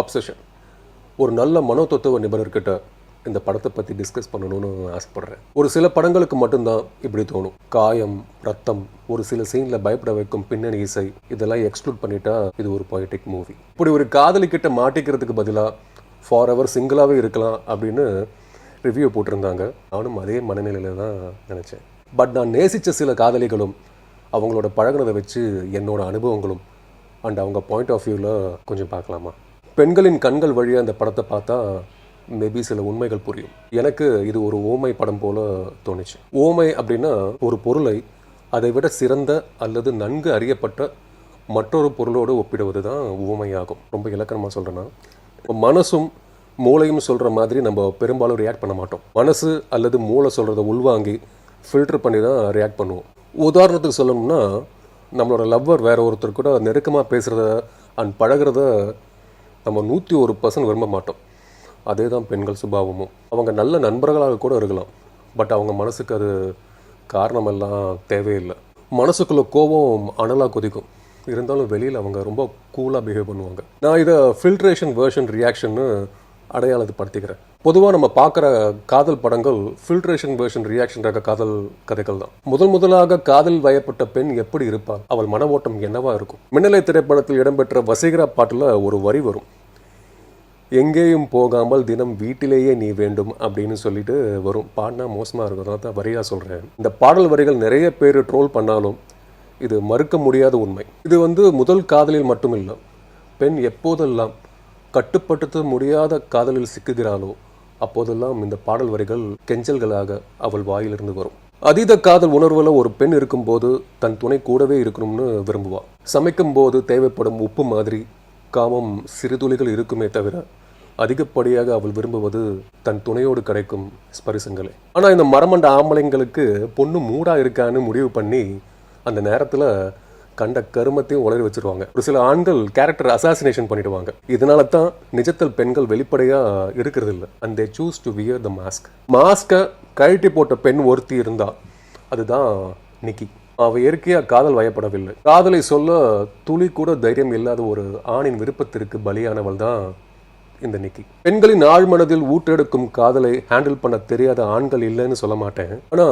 Obsession. ஒரு நல்ல மனோதத்துவ நிபுணர்கிட்ட இந்த படத்தை பற்றி டிஸ்கஸ் பண்ணணும்னு ஆசைப்படுறேன். ஒரு சில படங்களுக்கு மட்டும்தான் இப்படி தோணும். காயம், ரத்தம், ஒரு சில சீனில் பயப்பட வைக்கும் பின்னணி இசை, இதெல்லாம் எக்ஸ்க்ளூட் பண்ணிட்டா இது ஒரு பொயட்டிக் மூவி. இப்படி ஒரு காதலிக்கிட்ட மாட்டிக்கிறதுக்கு பதிலாக ஃபார் எவர் சிங்கிளாகவே இருக்கலாம் அப்படின்னு ரிவ்யூ போட்டிருந்தாங்க. நானும் அதே மனநிலையில் தான் நினச்சேன். பட் நான் நேசித்த சில காதலிகளும் அவங்களோட பழகினதை வச்சு என்னோட அனுபவங்களும் அண்ட் அவங்க பாயிண்ட் ஆஃப் வியூவில் கொஞ்சம் பார்க்கலாமா? பெண்களின் கண்கள் வழியாக அந்த படத்தை பார்த்தா மேபி சில உண்மைகள் புரியும். எனக்கு இது ஒரு ஓமை படம் போல தோணுச்சு. ஓமை அப்படின்னா ஒரு பொருளை அதை விட சிறந்த அல்லது நன்கு அறியப்பட்ட மற்றொரு பொருளோடு ஒப்பிடுவது தான் ஓமையாகும். ரொம்ப இலக்கணமாக சொல்கிறேன்னா, மனசும் மூளையும் சொல்கிற மாதிரி நம்ம பெரும்பாலும் ரியாக்ட் பண்ண மாட்டோம். மனசு அல்லது மூளை சொல்கிறத உள்வாங்கி ஃபில்டர் பண்ணி தான் ரியாக்ட் பண்ணுவோம். உதாரணத்துக்கு சொல்லணும்னா, நம்மளோட லவ்வர் வேற ஒருத்தர் கூட நெருக்கமாக பேசுகிறத அண்ட் பழகிறத நம்ம 101% விரும்ப மாட்டோம். அதே தான் பெண்கள் சுபாவமும். அவங்க நல்ல நண்பர்களாக கூட இருக்கலாம், பட் அவங்க மனசுக்கு அது காரணமெல்லாம் தேவையில்லை. மனசுக்குள்ள கோபம் அனலாக கொதிக்கும், இருந்தாலும் வெளியில் அவங்க ரொம்ப கூலாக பிஹேவ் பண்ணுவாங்க. நான் இதை ஃபில்ட்ரேஷன் வேர்ஷன் ரியாக்ஷன்னு அடையாளப்படுத்திக்கிறேன். பொதுவாக நம்ம பார்க்குற காதல் படங்கள் ஃபில்ட்ரேஷன் வேர்ஷன் ரியாக்ஷன் ரக காதல் கதைகள் தான். முதலாக காதல் வயப்பட்ட பெண் எப்படி இருப்பாள், அவள் மன ஓட்டம் என்னவா இருக்கும்? மின்னலை திரைப்படத்தில் இடம்பெற்ற வசீகரா பாட்டில் ஒரு வரி வரும், எங்கேயும் போகாமல் தினம் வீட்டிலேயே நீ வேண்டும் அப்படின்னு சொல்லிட்டு வரும். பாடினா மோசமாக இருக்கும், தான் வரியாக சொல்கிறேன். இந்த பாடல் வரிகள் நிறைய பேர் ட்ரோல் பண்ணாலும் இது மறுக்க முடியாத உண்மை. இது முதல் காதலில் மட்டும் இல்லை, பெண் எப்போதெல்லாம் கட்டுப்படுத்த முடியாத காதலில் சிக்குகிறாளோ அப்போதெல்லாம் இந்த பாடல் வரிகள் கெஞ்சல்களாக அவள் வாயிலிருந்து வரும். அதீத காதல் உணர்வுல ஒரு பெண் இருக்கும்போது தன் துணை கூடவே இருக்கணும்னு விரும்புவா. சமைக்கும் போது தேவைப்படும் உப்பு மாதிரி காமம் சிறுதுளிகள் இருக்குமே தவிர அதிகப்படியாக அவள் விரும்புவது தன் துணையோடு கிடைக்கும் ஸ்பரிசங்களே. ஆனால் இந்த மரமண்ட ஆம்பளைங்களுக்கு பொண்ணு மூடா இருக்கான்னு முடிவு பண்ணி அந்த நேரத்தில் கண்ட கருமத்தையும் உளறி வச்சிருவாங்க. ஒரு சில ஆண்கள் கேரக்டர் அசாசினேஷன் பண்ணிடுவாங்க. இதனால தான் நிஜத்தில் பெண்கள் வெளிப்படையா இருக்கிறது இல்லை. And they choose to wear the mask. மாஸ்கை கழட்டி போட்ட பெண் ஒருத்தி இருந்தா அதுதான் நிக்கி. அவ இயற்கையா காதல் வயப்படவில்லை. காதலை சொல்ல துளி கூட தைரியம் இல்லாத ஒரு ஆணின் விருப்பத்திற்கு பலியானவள் தான் இந்த நிக்கி. பெண்களின் ஆழ்மனதில் ஊற்றெடுக்கும் காதலை ஹேண்டில் பண்ண தெரியாத ஆண்கள் இல்லைன்னு சொல்ல மாட்டேன். ஆனா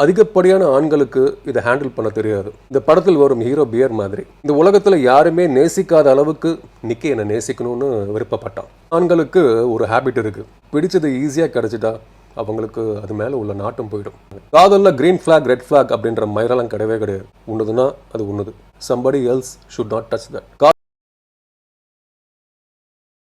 அதிகப்படியான ஆண்களுக்கு இதை ஹேண்டில் பண்ண தெரியாது. இந்த படத்தில் வரும் ஹீரோ பியர் மாதிரி இந்த உலகத்துல யாருமே நேசிக்காத அளவுக்கு நிக்கி என்னை நேசிக்கணும்னு விருப்பப்பட்டான். ஆண்களுக்கு ஒரு ஹேபிட் இருக்கு, பிடிச்சது ஈஸியா கிடைச்சிட்டா அவங்களுக்கு அது மேல உள்ள நாட்டம் போயிடும். காதல்ல கிரீன் ஃபிளாக் ரெட் ஃபிளாக் அப்படின்ற மயிரெல்லாம் கிடையவே கிடையாது. உன்னதுன்னா அது உன்னது. somebody else should not touch that.